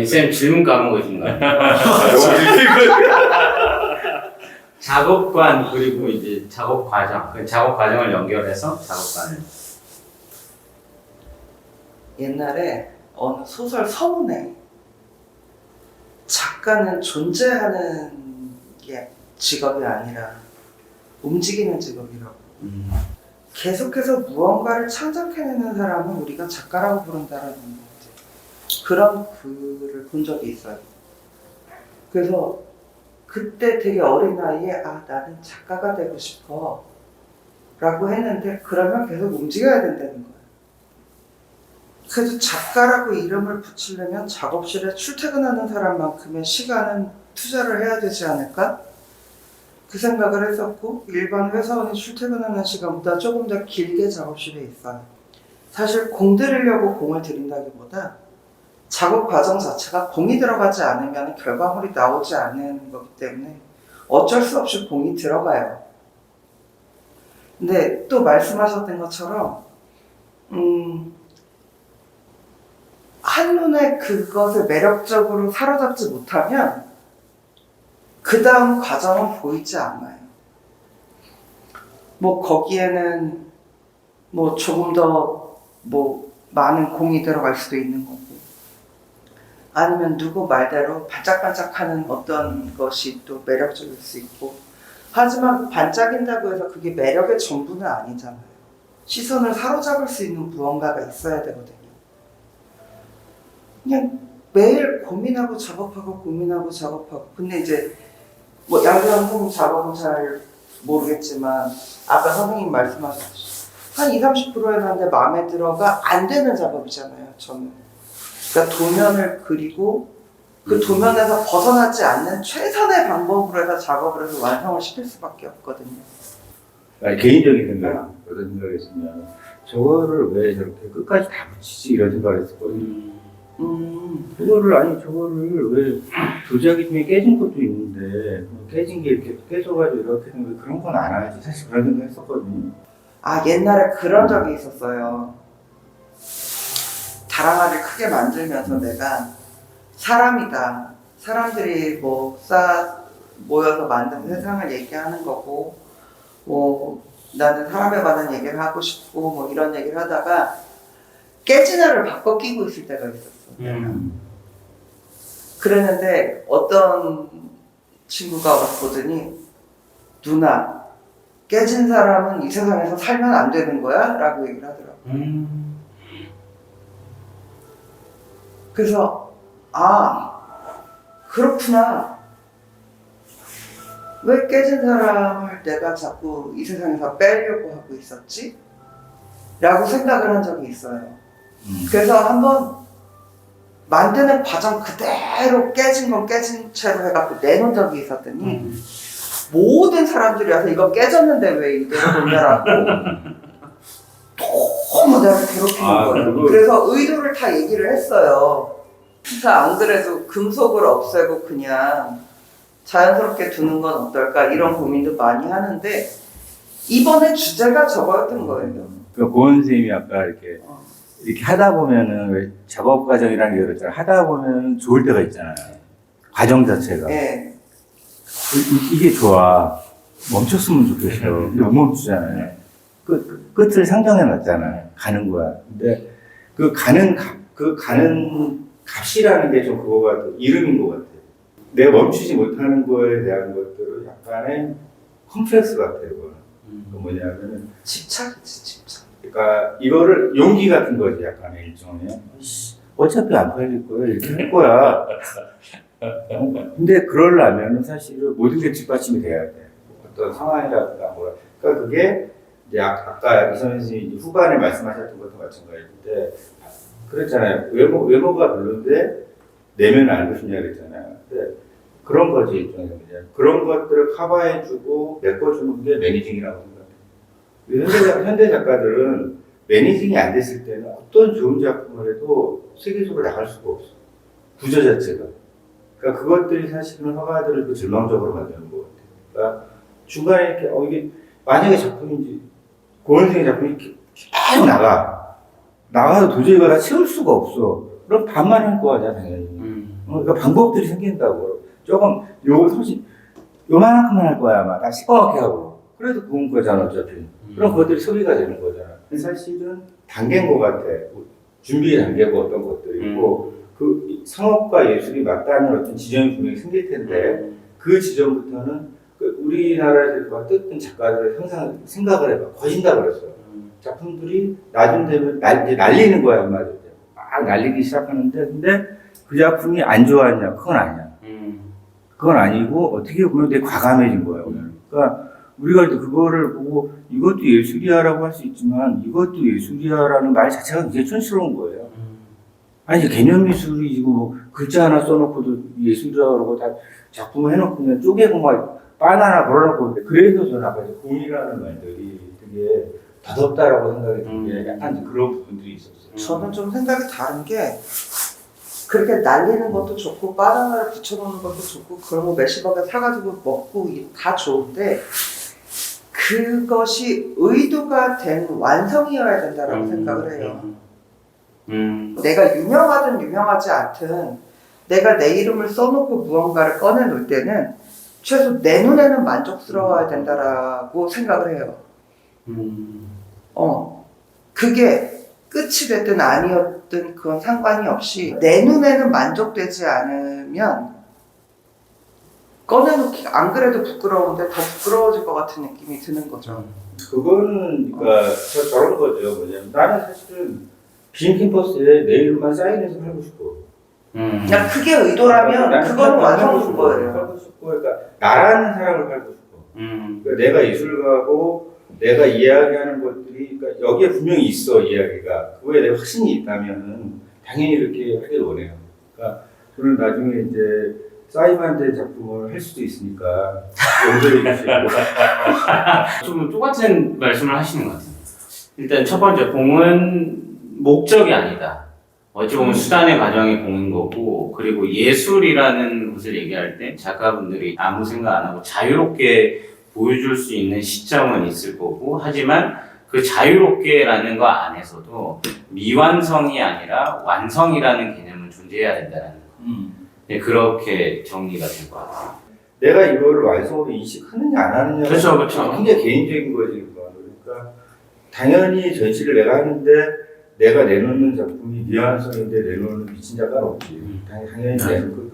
아니, 쌤 질문 까먹으신 거 같아요. 작업관, 그리고 이제 작업 과정. 그 작업 과정을 연결해서 작업관을. 옛날에 어느 소설 서문에 작가는 존재하는 게 직업이 아니라 움직이는 직업이라고. 계속해서 무언가를 창작해내는 사람은 우리가 작가라고 부른다라는 그런 글을 본 적이 있어요. 그래서 그때 되게 어린 나이에 나는 작가가 되고 싶어 라고 했는데 그러면 계속 움직여야 된다는 거예요. 그래서 작가라고 이름을 붙이려면 작업실에 출퇴근하는 사람만큼의 시간은 투자를 해야 되지 않을까? 그 생각을 했었고, 일반 회사원이 출퇴근하는 시간보다 조금 더 길게 작업실에 있어요. 사실 공 들이려고 공을 들인다기보다 작업 과정 자체가 공이 들어가지 않으면 결과물이 나오지 않는 거기 때문에 어쩔 수 없이 공이 들어가요. 근데 또 말씀하셨던 것처럼 한눈에 그것을 매력적으로 사로잡지 못하면 그 다음 과정은 보이지 않아요. 뭐 거기에는 뭐 조금 더 뭐 많은 공이 들어갈 수도 있는 거고, 아니면 누구 말대로 반짝반짝하는 어떤 것이 또 매력적일 수 있고, 하지만 반짝인다고 해서 그게 매력의 전부는 아니잖아요. 시선을 사로잡을 수 있는 무언가가 있어야 되거든요. 그냥 매일 고민하고 작업하고 고민하고 작업하고. 근데 이제 뭐 양재현 선생님 작업은 잘 모르겠지만 아까 선생님 말씀하셨듯이 한 20-30% 해놨는데 마음에 들어가 안 되는 작업이잖아요, 저는. 그러니까 도면을 그리고 그 도면에서 벗어나지 않는 최선의 방법으로 해서 작업을 해서 완성을 시킬 수밖에 없거든요. 아니, 개인적인 생각, 어떤 생각이 있으면 저거를 왜 저렇게 끝까지 다 붙이지 이런 생각을 했었거든요. 저거를 왜 도자기 중에 깨진 것도 있는데 깨진 게 이렇게 깨져가지고 이렇게 된 거 그런 건 안 하지. 사실 그런 생각 했었거든요. 옛날에 그런 적이 있었어요. 다랑아를 크게 만들면서 내가 사람이다. 사람들이 뭐 모여서 만든 세상을 얘기하는 거고, 뭐 나는 사람에 관한 얘기를 하고 싶고, 뭐 이런 얘기를 하다가 깨진 알을 바꿔 끼고 있을 때가 있었어. 그랬는데 어떤 친구가 와서 보더니, 누나, 깨진 사람은 이 세상에서 살면 안 되는 거야? 라고 얘기를 하더라고. 그래서 그렇구나. 왜 깨진 사람을 내가 자꾸 이 세상에서 빼려고 하고 있었지? 라고 생각을 한 적이 있어요. 그래서 한번 만드는 과정 그대로 깨진 건 깨진 채로 해갖고 내놓은 적이 있었더니 모든 사람들이 와서 이거 깨졌는데 왜 이대로 놓냐라고 너무 내가 괴롭히는 거예요. 그래서 의도를 다 얘기를 했어요. 그래서 안 그래도 금속을 없애고 그냥 자연스럽게 두는 건 어떨까 이런 고민도 많이 하는데 이번에 주제가 저거였던 거예요. 그 고은 선생님이 아까 이렇게 하다 보면은 왜 작업 과정이라는 게 그렇잖아요. 하다 보면 좋을 때가 있잖아요. 과정 자체가. 네. 이게 좋아. 멈췄으면 좋겠어. 근데 못 멈추잖아요. 끝을 상정해 놨잖아요. 가는 거야. 근데 그 가는 값이라는 게 좀 그거 같아요. 이름인 것 같아요. 내가 멈추지 못하는 거에 대한 것들은 약간의 컴플렉스 같아요. 그 뭐냐면 집착이지, 집착. 그러니까 이거를 용기 같은 거지. 약간의 일종의 어차피 안 팔릴 거야. 이렇게 할 거야. 근데 그러려면 사실은 모든 게 뒷받침이 돼야 돼. 어떤 상황이라든가 뭐. 그러니까 그게 이제 아까 이선희 선생님이 후반에 말씀하셨던 것도 마찬가지인데 그랬잖아요. 외모가 별론데 내면을 알고 싶냐 그랬잖아요. 근데 그런 거지 일종의 그런 것들을 커버해주고 메꿔주는 게 매니징이라고 생각해요. 현대 작가들은 매니징이 안 됐을 때는 어떤 좋은 작품을 해도 세계적으로 나갈 수가 없어. 구조 자체가. 그러니까 그것들이 사실은 화가들을 또 절망적으로 만드는 것 같아요. 그러니까 중간에 이렇게 이게 만약에 작품인지 고은생의 작품이 계속 나가도 도저히 이거 다 채울 수가 없어. 그럼 반만 할 거 아니야 당연히. 그러니까 방법들이 생긴다고. 조금 요만큼만 할 거야 아마 다 시꺼멓게 하고. 그래도 고운 거잖아 어차피. 그럼 그것들이 소비가 되는 거잖아. 사실은 단계인 것 같아. 준비 단계고 어떤 것들이 있고 그 상업과 예술이 맞닿는 어떤 지점이 분명히 생길 텐데 그 지점부터는 그 우리나라에서 뜻든 작가들의 생각을 해봐. 거진다 그랬어. 작품들이 나중 되면 이제 날리는 거야 한마디로. 막 날리기 시작하는데 근데 그 작품이 안 좋았냐? 그건 아니야. 그건 아니고 어떻게 보면 되게 과감해진 거야. 그러니까 우리가 그거를 보고 이것도 예술이야라고 할 수 있지만 이것도 예술이야라는 말 자체가 굉장히 촌스러운 거예요. 아니 개념 미술이고 뭐 글자 하나 써놓고도 예술이라고 다 작품을 해놓고 그냥 쪼개고 막 바나나 걸어놓고 그래서 저는 아까 공이라는 말들이 되게 더덥다라고 생각이 든 게 약간 그런 부분들이 있었어요. 저는 좀 생각이 다른 게 그렇게 날리는 것도 좋고 바나나를 붙여놓는 것도 좋고 그런 거 몇십억에 사가지고 먹고 다 좋은데 그것이 의도가 된 완성이어야 된다라고 생각을 해요. 내가 유명하든 유명하지 않든 내가 내 이름을 써놓고 무언가를 꺼내놓을 때는 최소 내 눈에는 만족스러워야 된다라고 생각을 해요. 그게 끝이 됐든 아니었든 그건 상관이 없이 내 눈에는 만족되지 않으면 꺼내놓기 안 그래도 부끄러운데 더 부끄러워질 것 같은 느낌이 드는 거죠. 그거는 그러니까 저런 거죠. 뭐냐면 나는 사실은 빈 캠퍼스에 내 이름만 사인해서 팔고 싶어. 그냥 그게 의도라면 그거는 완성인 거예요. 팔고 싶고, 그러니까 나라는 사람을 팔고 싶어. 그러니까 내가 예술가고 내가 이야기하는 것들이 그러니까 여기에 분명히 있어 이야기가. 그거에 대해 확신이 있다면은 당연히 이렇게 하길 원해요. 그러니까 저는 나중에 이제 사인만 된 작품을 할 수도 있으니까 용서해 주시고. 좀 똑같은 말씀을 하시는 것 같아요. 일단 첫 번째 공은 목적이 아니다. 어찌 보면 수단의 과정이 공인 거고, 그리고 예술이라는 것을 얘기할 때 작가분들이 아무 생각 안 하고 자유롭게 보여줄 수 있는 시점은 있을 거고, 하지만 그 자유롭게라는 거 안에서도 미완성이 아니라 완성이라는 개념은 존재해야 된다는 거. 네, 그렇게 정리가 될 것 같아요. 내가 이거를 완성으로 인식하느냐 안 하느냐가 그렇죠, 그렇죠. 굉장히 개인적인 거지. 그러니까 당연히 전시를 내가 하는데 내가 내놓는 작품이 미완성인데 내놓는 미친 작가는 없지. 당연히 내놓고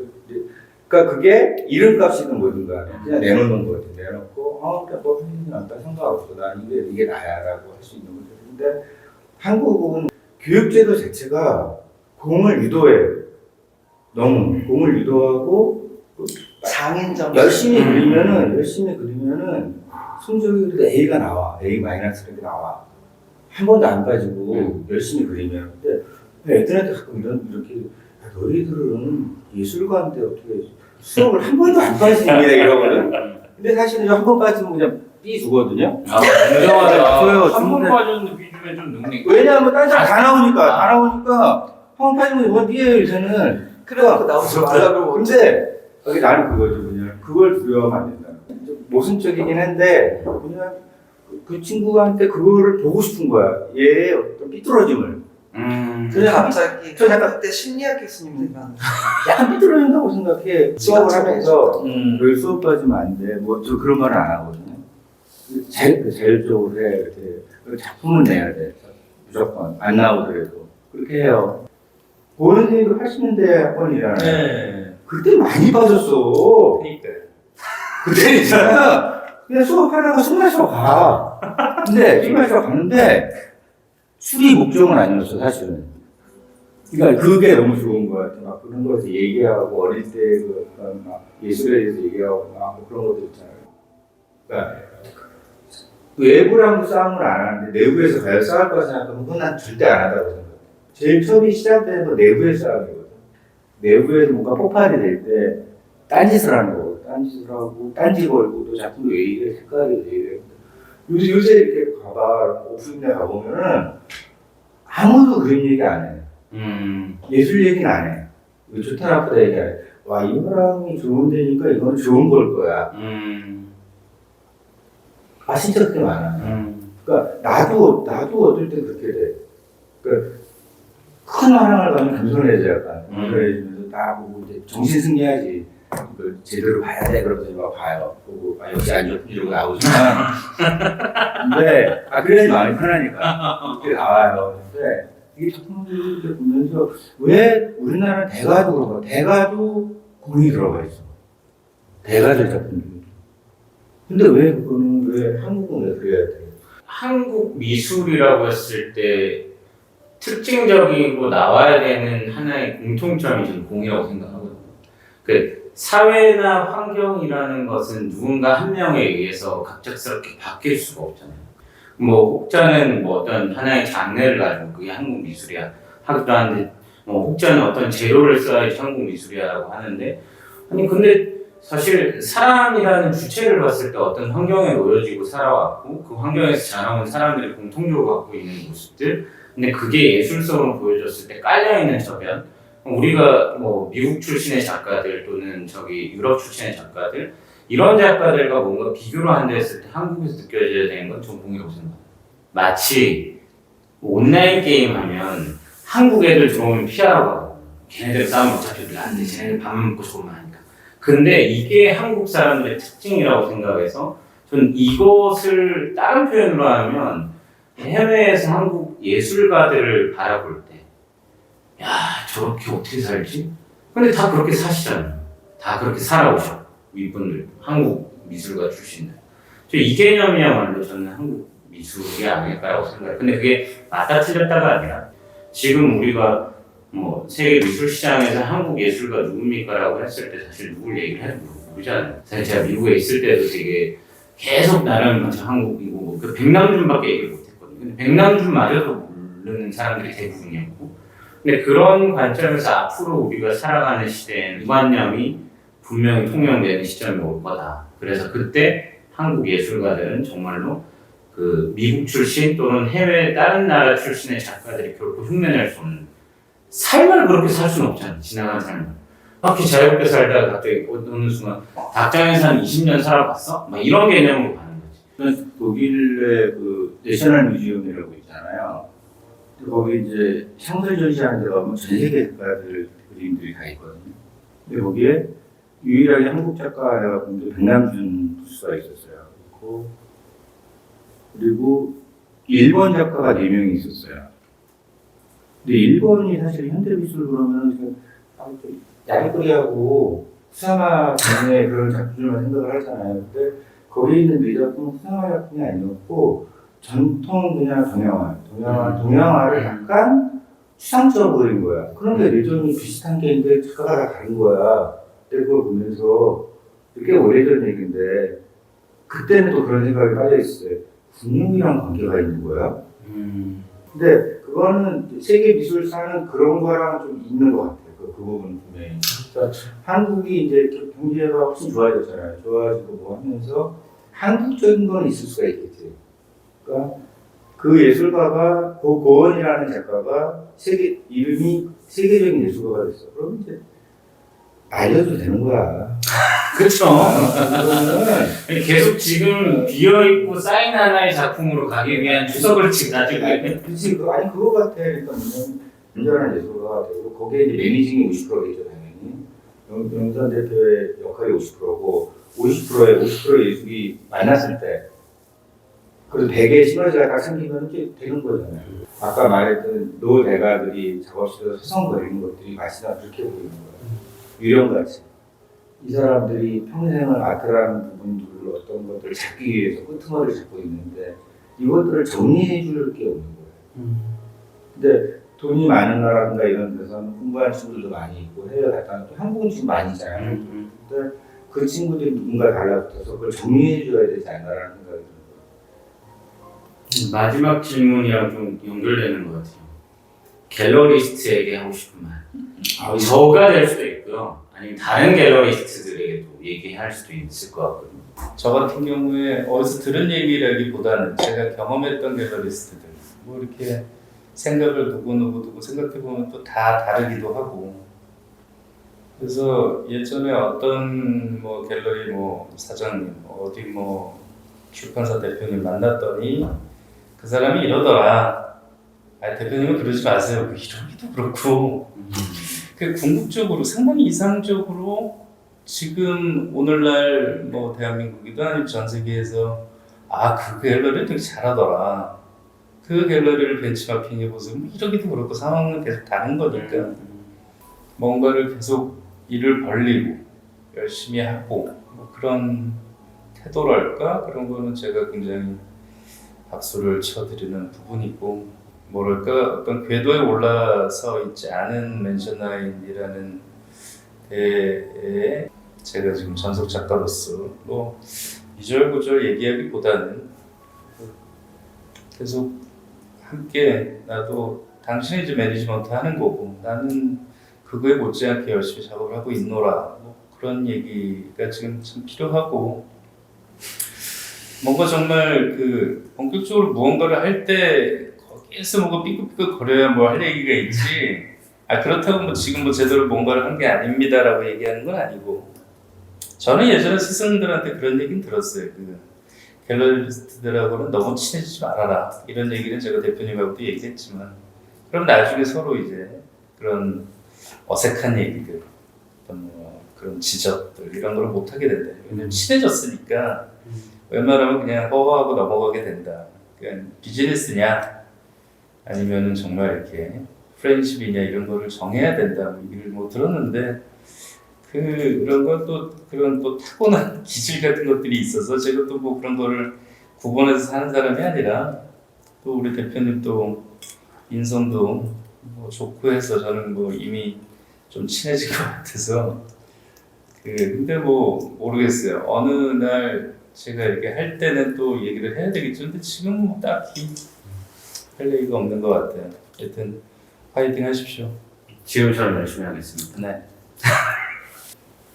그러니까 그게 이름값이든 뭐든 간에 그냥 내놓는 거지. 내놓고 그러니까 뭐 난다 상관없어. 난 이게 나야라고 할 수 있는 거죠. 근데 한국은 교육제도 자체가 공을 유도해. 너무 공을 유도하고 장인점 열심히 그리면은 성적이 그래도 A가 나와. A 마이너스가 나와. 한 번도 안 빠지고 열심히 그리면. 근데 애들한테 가끔 이렇게 야, 너희들은 예술가인데 어떻게 수업을 한 번도 안 빠지냐 이러거든. 근데 사실은 한 번 빠지면 그냥 B 주거든요. 인정하다. 한번 빠졌는데 비주면 좀 눅닉. 왜냐하면 딴 사람 다 나오니까 한 번 빠지면 이건 B예요 요새는. 그래갖고 나오지 말라고. 근데 여기 나는 그거죠. 그냥 그걸 두려워하면 안 된다. 좀 모순적이긴 한데 그냥 그 친구한테 그거를 보고 싶은 거야. 얘의 어떤 삐뚤어짐을. 그냥 갑자기 저 약간- 그때 심리학 교수님 생각나. 약간 삐뚤어진다고 생각해. 수업을 하면서 왜 수업 빠지면 안 돼. 뭐 저 그런 말은 안 하거든요. 자율적으로 해. 이렇게. 작품은 내야 돼. 무조건 안 나오더라도 그렇게 해요. 보는 선생님도 80년대 학번이잖아요. 네. 그때 많이 빠졌어. 그러니까. 그때 있잖아. 그냥 수업 하다가 술 마시러 가. 근데 술 마시러 갔는데 술이 목적은 아니었어 사실은. 그러니까 그게 너무 좋은 거 같아. 막 그런 거에서 얘기하고 어릴 때 그 어떤 막 예술에 대해서 얘기하고 막 그런 것도 있잖아요. 그러니까 외부랑도 싸움을 안 하는데 내부에서 과연 싸울 거 생각하면 그건 난 절대 안 한다고 생각해. 제일 처음에 시작되는 건 내부의 싸움이거든. 내부에서 뭔가 폭발이 될 때 딴짓을 하는 거고, 딴짓을 하고, 딴지 걸고, 또 작품도 왜 이래, 색깔이 왜 이래. 요새 이렇게 가봐, 오프닝에 가보면은 아무도 그런 얘기 안 해. 예술 얘기는 안 해. 이거 좋다 나쁘다 얘기 안 해. 와, 이 사람이 좋은 데니까 이건 좋은 걸 거야. 아, 진짜 그게 많아. 그러니까 나도 어떨 때 그렇게 돼. 그러니까 큰 화랑을 가면 겸손해져 약간. 겸손해지면서 다 보고 이제 정신 승리하지. 이걸 제대로 봐야 돼. 그러면서 막 봐요. 보고 역시 안 좋고 이러고 나오지만. 근데 그래야지 마음이 편하니까. 이렇게 나와요. 근데 이 작품들을 보면서 왜 우리나라 대가도 그런가? 대가도 공이 들어가 있어. 대가들 작품들. 근데 왜 그거는 왜 한국은 왜 그래야 돼? 한국 미술이라고 했을 때 특징적이고 나와야 되는 하나의 공통점이 저는 공이라고 생각하거든요. 그 사회나 환경이라는 것은 누군가 한 명에 의해서 갑작스럽게 바뀔 수가 없잖아요. 뭐 혹자는 뭐 어떤 하나의 장르를 가지고 그게 한국 미술이야 하기도 하는데, 혹자는 어떤 재료를 써야지 한국 미술이야라고 하는데, 아니 근데 사실 사람이라는 주체를 봤을 때 어떤 환경에 놓여지고 살아왔고 그 환경에서 자라온 사람들이 공통적으로 갖고 있는 모습들, 근데 그게 예술성으로 보여졌을 때 깔려있는 저변, 우리가 뭐 미국 출신의 작가들 또는 저기 유럽 출신의 작가들, 이런 작가들과 뭔가 비교를 한다 했을 때 한국에서 느껴져야 되는 건 좀 공이라고 생각해요. 마치 온라인 게임 하면 한국 애들 들어오면 피하러 가고 걔네들 싸우면 어차피 안 돼, 쟤네들 밥만 먹고 싶으면 하니까. 근데 이게 한국 사람들의 특징이라고 생각해서 전 이것을 다른 표현으로 하면 해외에서 한국 예술가들을 바라볼 때, 야 저렇게 어떻게 살지? 근데 다 그렇게 사시잖아요. 다 그렇게 살아오셔. 이분들 한국 미술가 출신들. 이 개념이야말로 저는 한국 미술이 아닐까라고 생각해요. 근데 그게 맞다 틀렸다가 아니라 지금 우리가 뭐 세계 미술 시장에서 한국 예술가 누굽니까라고 했을 때 사실 누굴 얘기를 해도 모르잖아요. 사실 제가 미국에 있을 때도 되게 계속 나름 한국이고 그 백남준밖에 얘기를 못했거든요. 근데 백남준마저도 모르는 사람들이 대부분이었고, 근데 그런 관점에서 앞으로 우리가 살아가는 시대에는 무관념이 분명히 통용되는 시점이 올 거다. 그래서 그때 한국 예술가들은 정말로 그 미국 출신 또는 해외 다른 나라 출신의 작가들이 결코 흉내낼 수 없는 삶을 그렇게 살 수는 없잖아요. 지나간 삶을. 그렇게 자유롭게 살다가 갑자기 어느 순간 닭장에서 한 20년 살아봤어? 막 이런 개념으로 가는 거지. 독일의 그 내셔널 뮤지엄이라고 있잖아요. 거기 이제 상설 전시하는 데 가면 전 세계 작가들 그림들이 다 있거든요. 근데 거기에 유일하게 한국 작가가 본 백남준 부수가 있었어요. 그리고 일본 작가가 4명이 있었어요. 근데 일본이 사실 현대미술 그러면 야리꾸리하고 후사마 장르의 그런 작품들만 생각을 하잖아요. 근데 거기에 있는 네 작품은 후사마 작품이 아니었고 전통 그냥 동양화를 약간 추상적으로 그린 거야. 그런데 예전이 비슷한 게 있는데 작가가 다 다른 거야. 그때 그걸 보면서 꽤 오래전 얘기인데 그때는 또 그런 생각이 빠져 있어요. 군용이랑 관계가 있는 거야. 근데 그거는 세계 미술사는 그런 거랑 좀 있는 것 같아요. 그 부분은 분명히. 그러니까 한국이 이제 경제가 훨씬 좋아졌잖아요. 좋아지고 뭐 하면서 한국적인 건 있을 수가 있겠지. 그러니까 그 예술가가 고원이라는 작가가 이름이 세계적인 예술가가 됐어. 그럼 이제 알려도 되는 거야. 그렇죠. 그러면은 계속 지금 비어있고 사인 하나의 작품으로 가기 위한 주석을 지금 가지고 있는. 그치, 아니 그거 같아. 그러니까 완전한 예술가가 되고 거기에 이제 매니징이 50%겠죠 당연히. 영선 대표의 역할이 50%고 50% 예술이 많았을 때, 그래서 100의 시너지가 딱 생기면 이제 되는 거잖아요. 아까 말했던 노 대가들이 작업실에서 서성거리는 것들이 맛이나 그렇게 보이는 거예요. 유령같이. 이 사람들이 평생을 아트라는 부분들을 어떤 것들을 잡기 위해서 끄트머리를 잡고 있는데 이것들을 정리해 줄 게 없는 거예요. 근데 돈이 많은 나라든가 이런 데서는 공부하는 친구들도 많이 있고 해외 갔다 또 한국은 지금 많이 있잖아요. 근데 그 친구들이 누군가 달라붙어서 그걸 정리해 줘야 되지 않나라는 생각이 들어요. 마지막 질문이랑 좀 연결되는 것 같아요. 갤러리스트에게 하고 싶은 말. 저가 될 수도 있고요. 아니면 다른 갤러리스트들에게도 얘기할 수도 있을 것 같거든요. 저 같은 경우에 어디서 들은 얘기라기보다는 제가 경험했던 갤러리스트들 뭐 이렇게 생각을 두고 생각해보면 또 다 다르기도 하고, 그래서 예전에 어떤 뭐 갤러리 뭐 사장님 어디 뭐 출판사 대표님 만났더니 그 사람이 이러더라. 아 대표님은 그러지 마세요. 뭐 이러기도 그렇고 그 궁극적으로 상당히 이상적으로 지금 오늘날 뭐 대한민국이든 아니면 전 세계에서 그 갤러리 되게 잘하더라. 그 갤러리를 벤치마킹 해보세요. 뭐 이러기도 그렇고 상황은 계속 다른 거니까 뭔가를 계속 일을 벌리고 열심히 하고 뭐 그런 태도랄까 그런 거는 제가 굉장히 박수를 쳐드리는 부분이고 뭐랄까 어떤 궤도에 올라서 있지 않은 맨션나인이라는 대에 제가 지금 전속 작가로서 뭐 이절구절 얘기하기보다는 계속 함께 나도 당신이 이제 매니지먼트 하는 거고 나는 그거에 못지않게 열심히 작업을 하고 있노라 뭐 그런 얘기가 지금 참 필요하고 뭔가 정말 그 본격적으로 무언가를 할 때 거기에서 뭐가 삐끗삐끗 거려야 뭐 할 얘기가 있지 그렇다고 뭐 지금 뭐 제대로 뭔가를 한 게 아닙니다라고 얘기하는 건 아니고 저는 예전에 스승들한테 그런 얘기는 들었어요. 그 갤러리스트들하고는 너무 친해지지 말아라 이런 얘기는 제가 대표님하고도 얘기했지만 그럼 나중에 서로 이제 그런 어색한 얘기들 어떤 뭐 그런 지적들 이런 걸 못하게 된다. 왜냐면 친해졌으니까 웬만하면 그냥 허허하고 넘어가게 된다. 그냥 비즈니스냐 아니면은 정말 이렇게 프렌십이냐 이런 거를 정해야 된다. 뭐 얘기를 뭐 들었는데 그런 건 또 그런 또 타고난 기질 같은 것들이 있어서 제가 또 뭐 그런 거를 구분해서 사는 사람이 아니라 또 우리 대표님 또 인성도 뭐 좋고 해서 저는 뭐 이미 좀 친해진 것 같아서 근데 뭐 모르겠어요. 어느 날 제가 이렇게 할 때는 또 얘기를 해야 되겠죠. 근데 지금은 뭐 딱히 할 얘기가 없는 것 같아요. 하여튼 파이팅 하십시오. 지금처럼 열심히 하겠습니다. 네.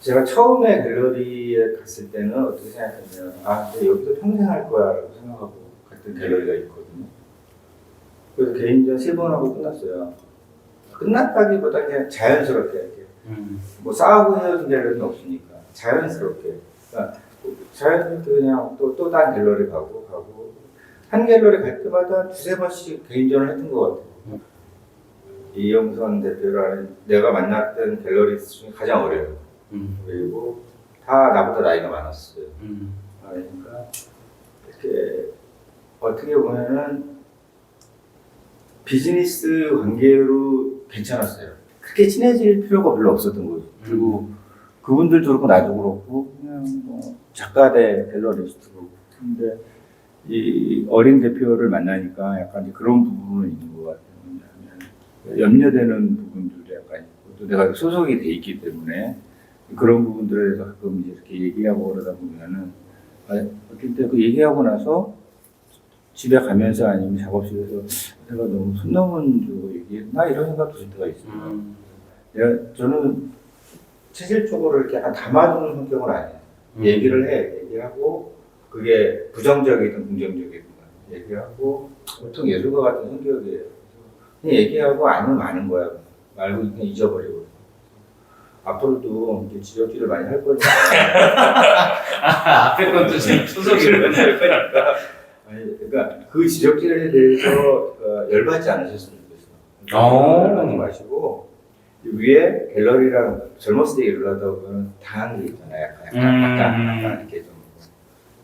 제가 처음에 갤러리에 갔을 때는 어떻게 생각했냐면 근데 여기서 평생 할 거야 라고 생각하고 갔던 갤러리가 있거든요. 그래서 개인전 3번 하고 끝났어요. 끝났다기보다 그냥 자연스럽게 이렇게 뭐 싸우고 헤어진 갤러리는 없으니까 자연스럽게 그러니까 자연스럽게 그냥 또 다른 갤러리 가고 한 갤러리 갈 때마다 2-3번씩 개인전을 했던 것 같아요. 이영선 대표라는 내가 만났던 갤러리스트 중에 가장 어려요. 그리고 다 나보다 나이가 많았어요. 그러니까 이렇게 어떻게 보면은 비즈니스 관계로 괜찮았어요. 그렇게 친해질 필요가 별로 없었던 거죠. 그리고 그분들도 그렇고 나도 그렇고 그냥 뭐 작가 대 갤러리스트고 근데 이 어린 대표를 만나니까 약간 이제 그런 부분은 있는 것 같아요. 왜냐하면 염려되는 부분들도 약간 있고 또 내가 소속이 돼 있기 때문에 그런 부분들에 대해서 가끔 이제 이렇게 얘기하고 그러다 보면은 근데 그 얘기하고 나서 집에 가면서 아니면 작업실에서 내가 너무 손 넘은 줄 얘기했나 이런 생각도 들 때가 있어요. 저는 체질적으로 이렇게 약간 담아두는 성격은 아니에요. 얘기하고 그게 부정적이든 긍정적이든 얘기하고 보통 예술가 같은 성격이에요. 그냥 얘기하고 아니면 마는 거야. 말고 그냥 잊어버리고. 앞으로도 이제 지적질을 많이 할 거니까. 앞에 것도 지금 초석이를 많이 할 거니까. 그러니까 그 지적질에 대해서 열받지 않으셨으면 좋겠어요. 열받지 마시고 위에 갤러리랑 젊었을 때 일하다 보면 다한 게 있잖아요. 약간 이렇게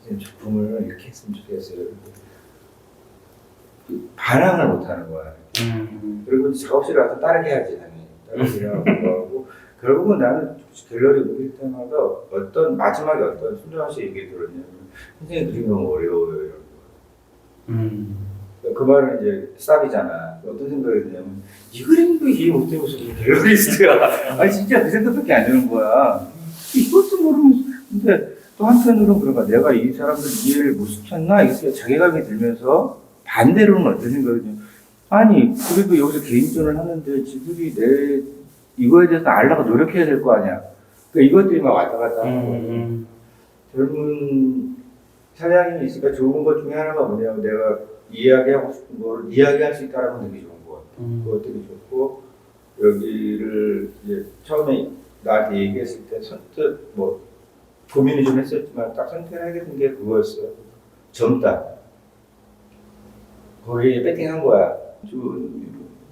좀 작품을 이렇게 했으면 좋겠어요. 반항을 못 하는 거야. 그리고 작업실에 와서 따르게 해야지 당연히. 따르게 하고 결국은 나는 갤러리 옮길 때마다 마지막에 어떤 손정환 씨 얘기 들었냐면 선생님 그림이 너무 어려워요. 이런 거. 그 말은 이제 스탑이잖아. 어떤 생각이 드냐면 이 그림도 이해 못하고 무슨 갤러리스트야. 아니 진짜 그 생각밖에 안 드는 거야. 이것도 모르면서 근데 또 한편으로는 그런가 내가 이 사람들 이해를 못 시켰나 이렇게 자괴감이 들면서 반대로는 어떤 생각이 드냐면 아니 그래도 여기서 개인전을 하는데 지들이 이거에 대해서 알라고 노력해야 될 거 아니야. 그러니까 이것들이 막 왔다 갔다 하는 거예요. 젊은 사장님이 있으니까 좋은 것 중에 하나가 뭐냐면 내가 이야기하고 싶은 거를 이야기할 수 있다는 건 되게 좋은 것 같아요. 그것 되게 좋고 여기를 이제 처음에 나한테 얘기했을 때 선뜻 뭐 고민이 좀 했었지만 딱 선택하게 된 게 그거였어요. 젊다. 거기에 배팅한 거야.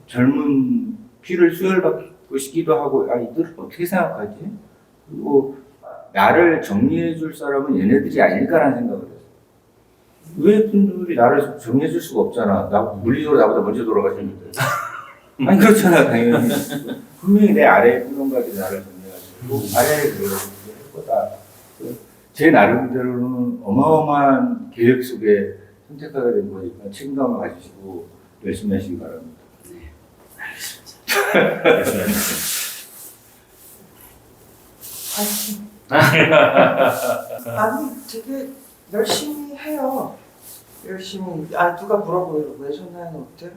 젊은 피를 수혈받고 싶기도 하고, 아, 이들 어떻게 생각하지? 그리고 나를 정리해 줄 사람은 얘네들이 아닐까라는 생각을 했어요. 왜 분들이 나를 정리해 줄 수가 없잖아. 물리적으로 나보다 먼저 돌아가셨는데. 아니, 그렇잖아, 당연히. 분명히 내 아래에 분명하게 나를 정리해가지고, 아래에 그걸 할 거다. 제 나름대로는 어마어마한 계획 속에 선택하게 된 거니까 책임감을 가지시고 열심히 하시기 바랍니다. 아니 되게 열심히 해요. 열심히. 아 누가 물어보요. 왜 전화는 어때?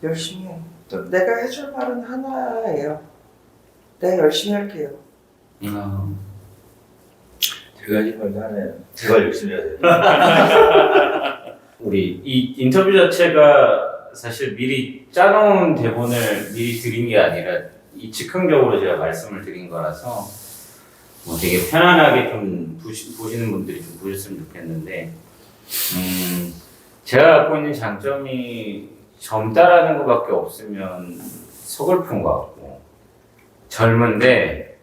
열심히 해. 내가 해줄 말은 하나예요. 내가 열심히 할게요. 제가 하신 말도 하나요. 제가 열심히 해야 돼요. 우리 이 인터뷰 자체가 사실 미리 짜놓은 대본을 미리 드린 게 아니라 이 즉흥적으로 제가 말씀을 드린 거라서 뭐 되게 편안하게 좀 보시는 분들이 좀 보셨으면 좋겠는데, 제가 갖고 있는 장점이 젊다라는 것밖에 없으면 서글픈 것 같고, 젊은데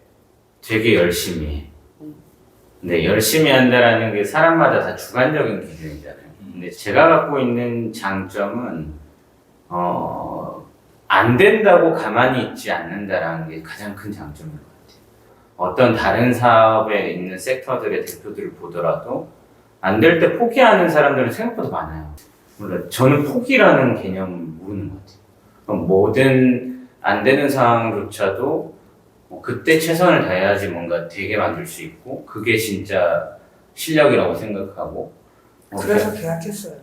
되게 열심히 해. 근데 열심히 한다라는 게 사람마다 다 주관적인 기준이잖아요. 근데 제가 갖고 있는 장점은 안 된다고 가만히 있지 않는다라는 게 가장 큰 장점인 것 같아요. 어떤 다른 사업에 있는 섹터들의 대표들을 보더라도 안 될 때 포기하는 사람들은 생각보다 많아요. 물론 저는 포기라는 개념을 모르는 것 같아요. 뭐든 안 되는 상황조차도 그때 최선을 다해야지 뭔가 되게 만들 수 있고, 그게 진짜 실력이라고 생각하고. 그래서 계약했어요.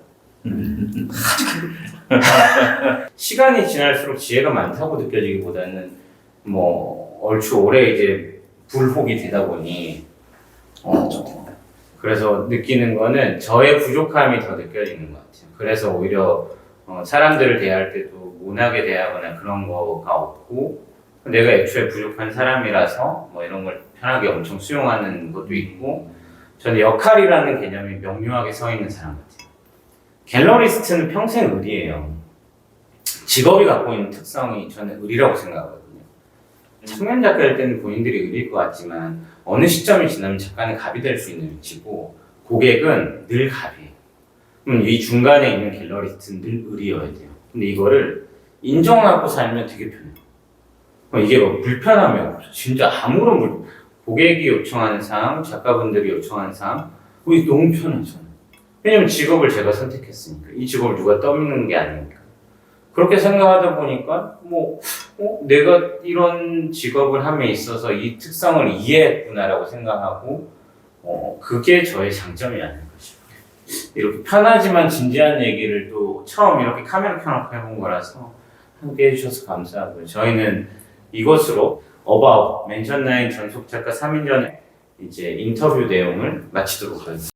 시간이 지날수록 지혜가 많다고 느껴지기보다는 얼추 오래 이제 불혹이 되다 보니 그래서 느끼는 거는 저의 부족함이 더 느껴지는 것 같아요. 그래서 오히려 사람들을 대할 때도 모나게 대하거나 그런 거가 없고, 내가 애초에 부족한 사람이라서 이런 걸 편하게 엄청 수용하는 것도 있고, 저는 역할이라는 개념이 명료하게 서 있는 사람 같아요. 갤러리스트는 평생 의리예요. 직업이 갖고 있는 특성이 저는 의리라고 생각하거든요. 청년 작가일 때는 본인들이 의리일 것 같지만 어느 시점이 지나면 작가는 갑이 될 수 있는 위치고, 고객은 늘 갑이에요. 그럼 이 중간에 있는 갤러리스트는 늘 의리여야 돼요. 근데 이거를 인정하고 살면 되게 편해요. 이게 불편함이 없어. 진짜 아무런 고객이 요청하는 사항, 작가분들이 요청하는 사항, 그게 너무 편해요, 저는. 왜냐면 직업을 제가 선택했으니까. 이 직업을 누가 떠미는 게 아니니까. 그렇게 생각하다 보니까, 내가 이런 직업을 함에 있어서 이 특성을 이해했구나라고 생각하고, 그게 저의 장점이 아닐까 싶어요. 이렇게 편하지만 진지한 얘기를 또 처음 이렇게 카메라 켜놓고 해본 거라서 함께 해주셔서 감사하고요. 저희는 이것으로 About 맨션 9 전속 작가 3인전의 이제 인터뷰 내용을 마치도록 하겠습니다.